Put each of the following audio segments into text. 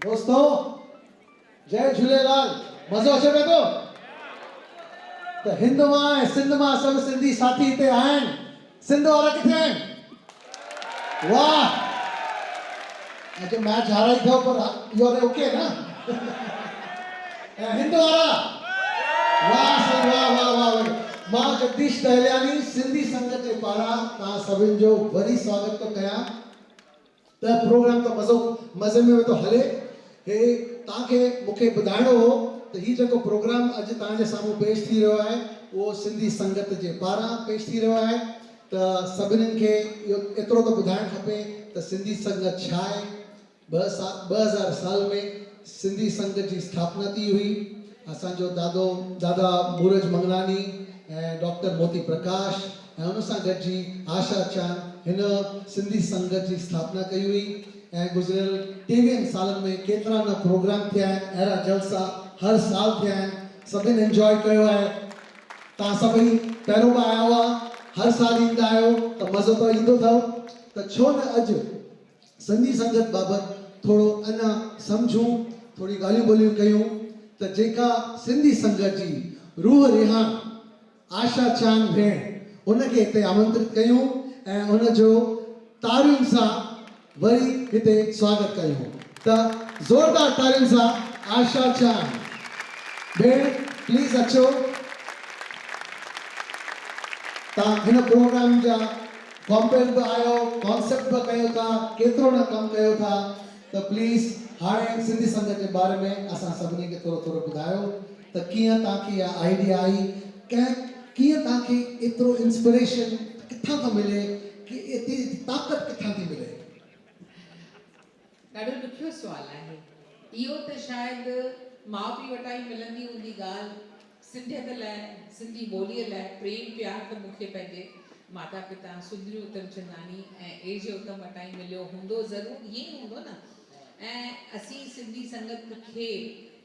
दोस्तों जय झूलेलाल मज़ो अचे पियो थो त हिंद मां ऐं सिंध मां सभु सिंधी साथी हिते आहिनि सिंध वारा किथे आहिनि वाह अॼु मैच हाराई अथव पर यू आर ओके न ऐं हिंद वारा वाह साईं वाह वाह वाह मां जगदीश दहलियानी सिंधी संघ जे पारां तव्हां सभिनि जो वरी स्वागत थो कयां त प्रोग्राम त मज़े में वेठो हले हे तव्हांखे मूंखे ॿुधाइणो हो त हीउ जेको प्रोग्राम अॼु तव्हांजे साम्हूं पेश थी रहियो आहे उहो सिंधी संगत जे पारां पेश थी रहियो आहे त सभिनीनि खे इहो एतिरो त ॿुधाइणु खपे त सिंधी संगत छा आहे 2000 साल में सिंधी संघ जी स्थापना थी हुई असांजो दादा मूरज मंगलानी ऐं डॉक्टर मोती प्रकाश ऐं हुन सां गॾिजी आशा चांद हिन सिंधी संघ जी स्थापना कई हुई ऐं गुज़िरियल 23 सालनि में केतिरा न प्रोग्राम थिया आहिनि अहिड़ा जलसा हर साल थिया आहिनि सभिनि एंजॉय कयो आहे तव्हां सभई पहिरियों खां आया हुआ हर साल ईंदा आहियो त मज़ो त ईंदो अथव त छो न अॼु सिंधी संगत बाबति थोरो अञा सम्झूं थोरी ॻाल्हियूं ॿोलियूं कयूं त जेका सिंधी संगत जी रूह रिहान आशा चांद भेण उनखे हिते आमंत्रित कयूं ऐं उनजो तारियुनि सां वरी हिते स्वागत कयूं त ज़ोरदार तारियुनि सां आशा चांद भेण प्लीज़ अचो तव्हां हिन प्रोग्राम जा कॉम्पेयर बि आयो कॉन्सेप्ट बि कयो था केतिरो न कमु कयो था त प्लीज़ हाणे सिंधी संघ जे बारे में असां सभिनी खे थोरो थोरो ॿुधायो त कीअं तव्हांखे इहा आइडिया आई कीअं तव्हांखे एतिरो इंस्पिरेशन किथां थो मिले कि एतिरी ताक़त किथां थी मिले ॾाढो ॾुखियो सुवालु आहे इहो त शायदि माउ पीउ वटां ई मिलंदी हूंदी ॻाल्हि सिंधियत लाइ सिंधी ॿोलीअ लाइ प्रेम प्यार त मूंखे पंहिंजे माता पिता सुंदरी उत्तम चंदानी ऐं एजे उत्तम वटां ई मिलियो हूंदो ज़रूरु ईअं ई हूंदो न ऐं असीं सिंधी संगत खे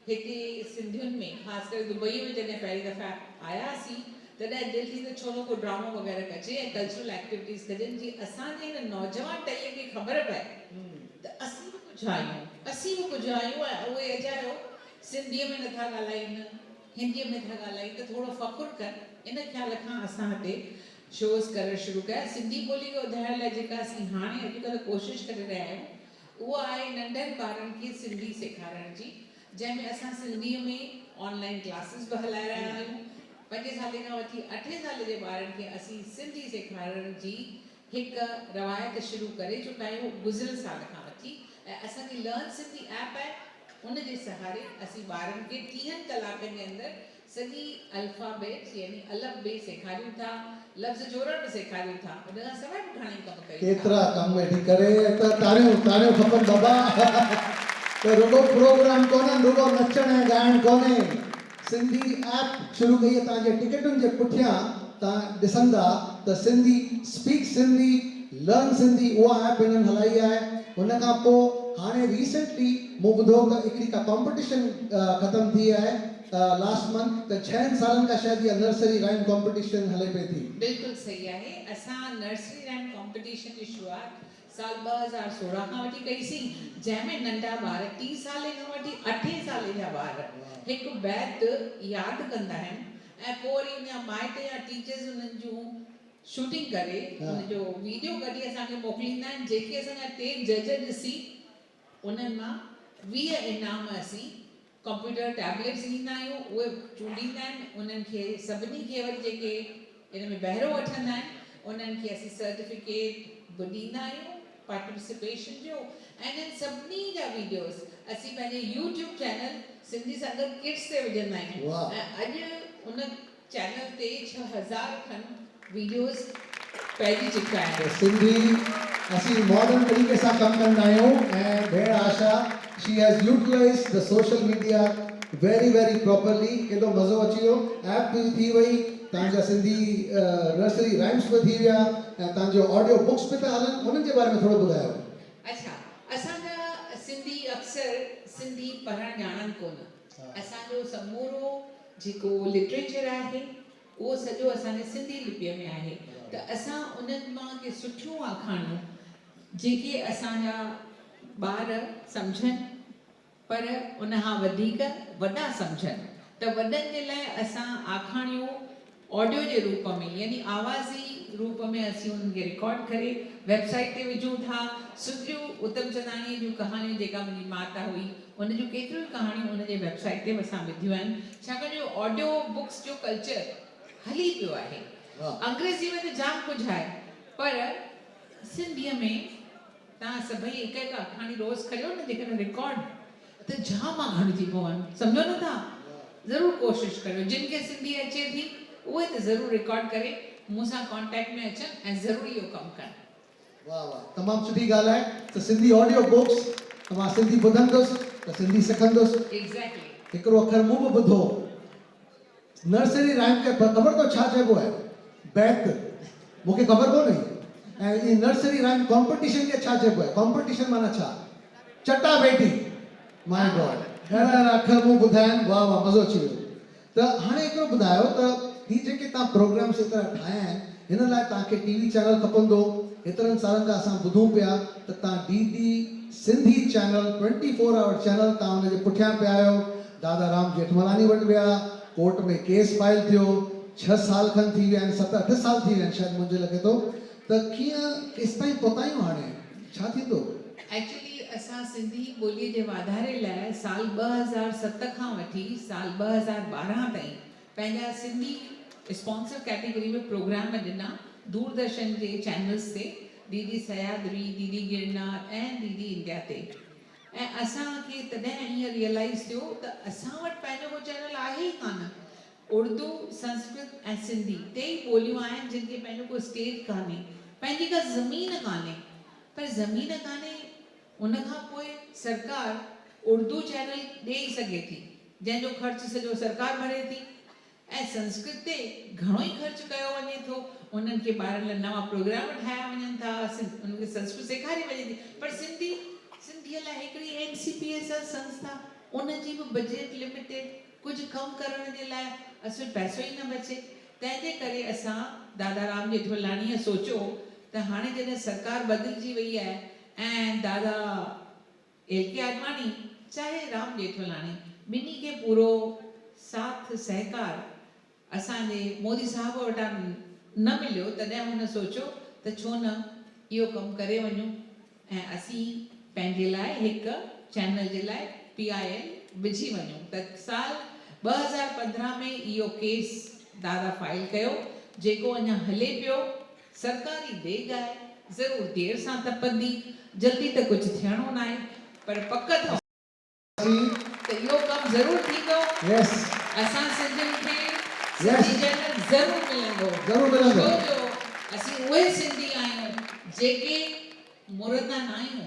हिते सिंधियुनि में ख़ासि करे दुबई में जॾहिं पहिरीं दफ़ा आयासीं तॾहिं दिलि थी त छो न को ड्रामो वग़ैरह कजे ऐं कल्चरल एक्टिविटीज़ कजनि जीअं असांजे हिन नौजवान टहीअ खे ख़बर पए त असीं बि कुझु आहियूं ऐं उहे अजायो सिंधीअ में नथा ॻाल्हाइनि हिंदीअ में था ॻाल्हाइनि त थोरो फ़ख़ुरु कनि इन ख़्याल खां असां हिते शोज़ करणु शुरू कया सिंधी ॿोली खे वधाइण लाइ जेका असीं हाणे अॼुकल्ह कोशिशि करे रहिया आहियूं उहा आहे नंढनि ॿारनि खे सिंधी सेखारण जी जंहिंमें असां सिंधीअ में ऑनलाइन क्लासिस बि हलाए रहिया आहियूं 5 साले खां वठी 8 साल जे ॿारनि खे असीं सिंधी सेखारण जी हिकु रवायत शुरू करे चुका आहियूं गुज़िरियल साल खां वठी ऐं असांजी लर्न सिंधी ऐप आहे उन जे सहारे असीं ॿारनि खे 30 कलाकनि जे अंदरि सॼी अल्फ़ाबेट यानी अलफ़ बे सेखारियूं था लफ़्ज़ जोड़ण बि सेखारियूं था उन खां सवाइ बि घणेई कम कयूं केतिरा कम वेठी करे त तारियूं खपनि बाबा त रुगो प्रोग्राम कोन्हे रुगो नचण ऐं ॻाइण कोन्हे सिंधी ऐप शुरू कई आहे तव्हांजे टिकटुनि जे पुठियां तव्हां ॾिसंदा त सिंधी स्पीक सिंधी लर्न सिंधी उहा ऐप हिननि हलाई आहे हुन खां पोइ हाणे रिसेंटली मूं ॿुधो त हिकिड़ी का कॉम्पिटिशन ख़तमु थी आहे लास्ट मंथ त 6 सालनि खां शायदि इहा नर्सरी राइम कॉम्पिटिशन हले पई थी बिल्कुलु सही आहे असां नर्सरी राइम कॉम्पिटिशन जी शुरूआत साल 2016 खां वठी कईसीं जंहिंमें नंढा ॿार 30 साले खां वठी 8 साले जा ॿार हिकु बैत यादि कंदा आहिनि ऐं पोइ वरी उन माइट या टीचर्स उन्हनि जूं शूटिंग करे उनजो वीडियो कढी असांखे मोकिलींदा आहिनि जेके असांजा 3 जज ॾिसी उन्हनि मां 20 इनाम असीं कंप्यूटर टैबलेट्स ॾींदा आहियूं उहे चूंडींदा आहिनि उन्हनि खे सभिनी खे वरी जेके इन में बहिरो वठंदा आहिनि उन्हनि खे असीं सर्टिफिकेट बि ॾींदा आहियूं पार्टिसिपेशन जो ऐं इन्हनि सभिनी जा वीडियोस असीं पंहिंजे यूट्यूब चैनल सिंधी संगत किड्स ते विझंदा आहियूं ऐं अॼु उन चैनल ते 6000 खन वीडियोस पहुची चुका आहिनि सिंधी असीं मॉडर्न तरीक़े सां कमु कंदा आहियूं ऐं भेण Asha she has utilized the social media very very properly केॾो मज़ो अची वियो ऐप बि थी वई तव्हांजा सिंधी नर्सरी राइम्स बि थी विया ऐं तव्हांजो ऑडियो बुक्स बि था हलनि उन्हनि जे बारे में थोरो ॿुधायो अच्छा असांजा सिंधी अक्सर सिंधी पढ़णु ॼाणनि कोन असांजो समूरो जेको लिटरेचर आहे उहो सॼो असांजे सिंधी लिपीअ में आहे त असां उन्हनि मां के सुठियूं आखाणियूं जेके असांजा ॿार सम्झनि पर उनखां वधीक वॾा सम्झनि त वॾनि जे लाइ असां आखाणियूं ऑडियो जे रूप में यानी आवाज़ी रूप में असीं उन्हनि खे रिकॉर्ड करे वेबसाइट ते विझूं था। सुंदरियूं उत्तम चंदाणीअ जूं कहाणियूं जेका मुंहिंजी माता हुई उन जूं केतिरियूं कहाणियूं उन जे वेबसाइट ते असां विधियूं आहिनि, छाकाणि जो ऑडियो बुक्स जो कल्चर हली पियो आहे। अंग्रेज़ी में त जाम कुझु आहे, पर सिंधीअ में तव्हां सभई हिकु हिकु आखाणी रोज़ करियो न, जेकॾहिं रिकॉर्ड त जाम आखाणियूं थी पवनि, सम्झो न था। ज़रूरु कोशिशि करियो, जिन खे सिंधी अचे थी उहे त ज़रूरु रिकॉर्ड करे मूं सां कॉन्टेक्ट में अचनि ऐं ज़रूरु इहो कमु कनि। वाह वाह, तमामु सुठी ॻाल्हि आहे। त सिंधी ऑडियो बुक्स तव्हां सिंधी ॿुधंदुसि त सिंधी सिखंदुसि। एग्ज़ैक्टली। हिकिड़ो अखर मूं बि ॿुधो, नर्सरी राइम खे ख़बर अथव छा चइबो आहे? बैत। मूंखे ख़बर कोन्हे। ऐं ई नर्सरी राइम कॉम्पिटिशन खे छा चइबो आहे? कॉम्पिटिशन माना छा? चटा बेटी। माय गॉड, अहिड़ा अखर मूं ॿुधा आहिनि, वाह वाह, मज़ो अची वियो। त हाणे हिकिड़ो ॿुधायो त ही जेके तव्हां प्रोग्राम्स एतिरा ठाहिया आहिनि, हिन लाइ तव्हांखे टीवी चैनल खपंदो। एतिरनि सालनि खां असां ॿुधूं पिया त तव्हां DD Sindhi channel 24 hour channel तव्हां हुनजे पुठियां पिया आहियो। दादा राम जेठमलानी वटि विया, कोर्ट में केस फाइल थियो, 6 साल खनि थी विया आहिनि, 7-8 साल थी विया आहिनि शायदि, मुंहिंजे लॻे थो। त कीअं केसिताईं पहुतायूं, हाणे छा थींदो? एक्चुअली असां सिंधी ॿोलीअ जे वाधारे लाइ साल 2007 खां वठी साल 2012 ताईं पंहिंजा सिंधी स्पॉन्सर कैटेगरी में प्रोग्राम ॾिना दूरदर्शन जे चैनल्स ते, डीडी सह्याद्री, डीडी गिरनार ऐं डीडी इंडिया ते। ऐं असांखे तॾहिं ईअं रियलाइज़ थियो त असां वटि पंहिंजो को चैनल आहे ई कान। उर्दू, संस्कृत ऐं सिंधी टे ई ॿोलियूं आहिनि जिन खे पंहिंजो को स्टेट कान्हे, पंहिंजी का ज़मीन कान्हे। पर ज़मीन कान्हे, उनखां पोइ सरकार उर्दू चैनल ॾेई सघे थी जंहिंजो ख़र्च सॼो सरकार भरे थी, ऐं संस्कृत ते घणो ई ख़र्च कयो वञे थो। उन्हनि खे ॿारनि लाइ नवां प्रोग्राम ठाहिया वञनि था, उन्हनि खे संस्कृत सेखारी वञे थी। पर सिंधीअ लाइ हिकिड़ी NCPSR संस्था, उनजी बि बजट लिमिटेड, कुझु कमु करण जे लाइ असां पैसो ई न बचे। तंहिंजे करे असां दादा राम जेठमलाणीअ सोचियो त हाणे जॾहिं सरकार बदिलजी वई आहे ऐं दादा LK आडवाणी चाहे राम जेठमलाणी, ॿिन्ही खे पूरो साथ सहकार असांजे मोदी साहब वटां न मिलियो, तॾहिं हुन सोचियो त छो न इहो कमु करे वञूं ऐं असीं पंहिंजे लाइ हिकु चैनल जे लाइ PIL विझी वञूं। त साल 2015 में इहो केस दादा फाइल कयो, जेको अञा हले पियो। सरकारी देॻ आहे, ज़रूरु देरि सां तपंदी, जल्दी त कुझु थियणो न आहे, पर पक अथव त इहो कमु ज़रूरु थींदो। असां सिंधियुनि खे सिंधी चैनल ज़रूरु मिलंदो, छो जो असीं उहे सिंधी आहियूं जेके मुरदा न आहियूं,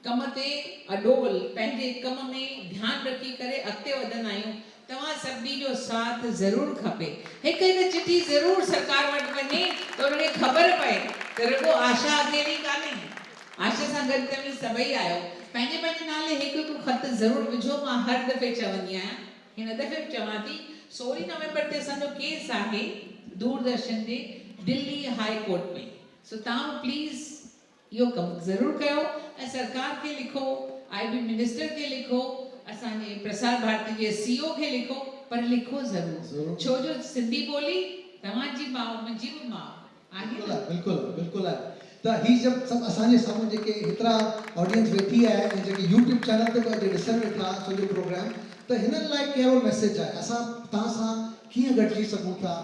कम ते अडोल, पंहिंजे कम में ध्यानु रखी करे अॻिते वधंदा आहियूं। तव्हां सभिनी जो साथ ज़रूरु खपे। हिकु चिठी ज़रूरु सरकार वटि वञे त उनखे ख़बर पए त रुॻो आशा अकेली कान्हे, आशा सां गॾु तव्हां सभई आहियो। पंहिंजे पंहिंजे नाले हिकु ख़त ज़रूरु विझो। मां हर दफ़े चवंदी आहियां, हिन दफ़े बि चवां थी, 16 नवंबर ते असांजो केस आहे दूरदर्शन जे दिल्ली हाई कोर्ट में। सो तव्हां प्लीज़ इहो कमु ज़रूरु कयो ऐं सरकार खे लिखो, IB मिनिस्टर खे लिखो, असांजे प्रसार भारती जे CEO खे लिखो, पर लिखो ज़रूरु, छो जो सिंधी ॿोली तव्हांजी माउ, मुंहिंजी बि माउ आहे। बिल्कुलु बिल्कुलु आहे। त ही जब सभु असांजे साम्हूं जेके हेतिरा ऑडियंस वेठी आहे ऐं जेके YouTube चैनल ते अॼु ॾिसण वेठा सॼो प्रोग्राम, त हिननि लाइ कहिड़ो मैसेज आहे? असां तव्हां सां कीअं गॾिजी सघूं था?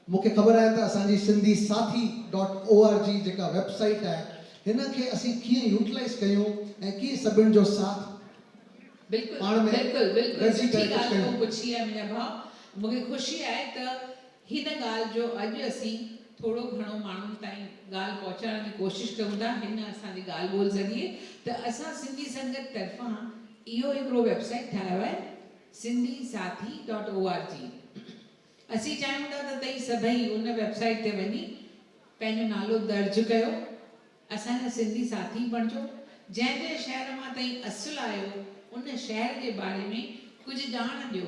मूंखे ख़बर आहे त असांजी सिंधी साथी.org जेका वेबसाइट आहे, हिन खे असीं कीअं यूटिलाइज़ कयूं ऐं कीअं सभिनि जो साथ बिल्कुलु सुठी ॻाल्हि पुछी आहे मुंहिंजा भाउ। मूंखे ख़ुशी आहे त हिन ॻाल्हि जो अॼु असीं थोरो घणो माण्हुनि ताईं ॻाल्हि पहुचाइण जी कोशिशि कयूं था हिन असांजी ॻाल्हि ॿोल ज़रिए। त असां सिंधी संगत तरफ़ां इहो हिकिड़ो वेबसाइट ठाहियो आहे, सिंधी साथी.org। असीं चाहियूं था त तव्हां सभई उन वेबसाइट ते वञी पंहिंजो नालो दर्ज कयो, असांजा सिंधी साथी बणिजो। जंहिं शहर मां तव्हां असुलु आहियो उन शहर जे बारे में कुझु ॼाण ॾियो।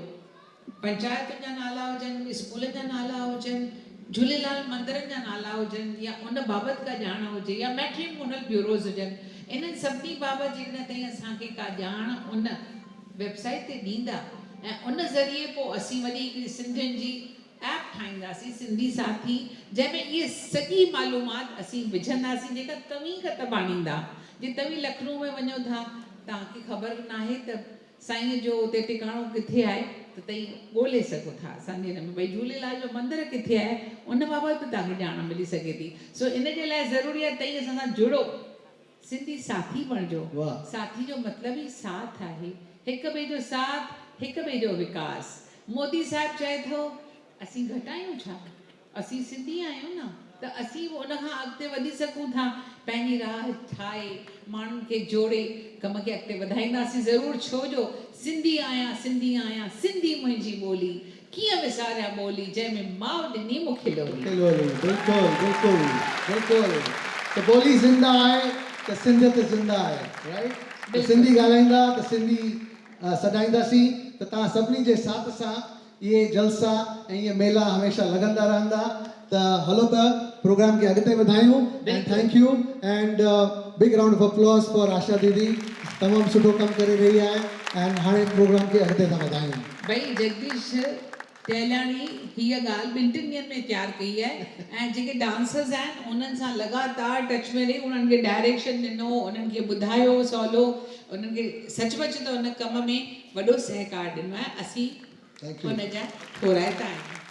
पंचायतुनि जा नाला हुजनि, स्कूल जा नाला हुजनि, झूलेलाल मंदरनि जा नाला हुजनि, या उन बाबति का ॼाण हुजे, या मैट्रिमोनियल ब्यूरोज़ हुजनि, इन्हनि सभिनी बाबति जेकॾहिं तव्हां असांखे का ॼाण उन वेबसाइट ते ॾींदा ऐं उन ज़रिए पोइ असीं वरी हिकिड़ी सिंधियुनि जी ऐप ठाहींदासीं सिंधी साथी जंहिंमें इहे सॼी मालूमात असीं विझंदासीं जेका तव्हीं खां तबाणींदा जे तव्हीं लखनऊ में वञो था तव्हांखे ख़बर न आहे त साईं जो उते टिकाणो किथे आहे त तव्हीं ॻोल्हे सघो था असांजे हिन में भई झूलेलाल जो मंदरु किथे आहे उन बाबति बि तव्हांखे ॼाण मिली सघे थी सो इन जे लाइ ज़रूरी आहे तव्हीं असां सां जुड़ो सिंधी साथी बणिजो वाह। साथी जो मतिलबु ई साथ आहे हिक ॿिए जो साथ हिक ॿिए जो विकास मोदी साहिबु चए थो असीं घटि आहियूं छा असीं सिंधी आहियूं न त असीं बि उन खां अॻिते वधी सघूं था पंहिंजी राह ठाहे माण्हुनि खे जोड़े कम खे अॻिते वधाईंदासीं ज़रूरु छो जो सिंधी आहियां सिंधी मुंहिंजी ॿोली कीअं विसारिया ॿोली जंहिंमें माउ ॾिनी मूंखे लोली बिल्कुलु बिल्कुलु बिल्कुलु त ॿोली ज़िंदा आहे त सिंधियत ज़िंदा आहे राइट सिंधी ॻाल्हाईंदा त सिंधी सॾाईंदासीं त तव्हां सभिनी जे साथ सां इहे जलसा ऐं इहे मेला हमेशह लॻंदा रहंदा त हलो त प्रोग्राम खे अॻिते वधायूं and thank you and big round of applause for Asha दीदी तमामु सुठो कमु करे रही आहे एंड हाणे प्रोग्राम खे अॻिते था वधायूं भई जगदीश टहलियाणी हीअ ॻाल्हि 2-3 ॾींहंनि में तयारु कई आहे ऐं जेके डांसर्स आहिनि उन्हनि सां लगातार टच में रही उन्हनि खे डायरेक्शन ॾिनो उन्हनि खे ॿुधायो सवलो उन्हनि खे सचमुच त उन कम में वॾो सहकार ॾिनो आहे असीं हुन जा थोराइता आहियूं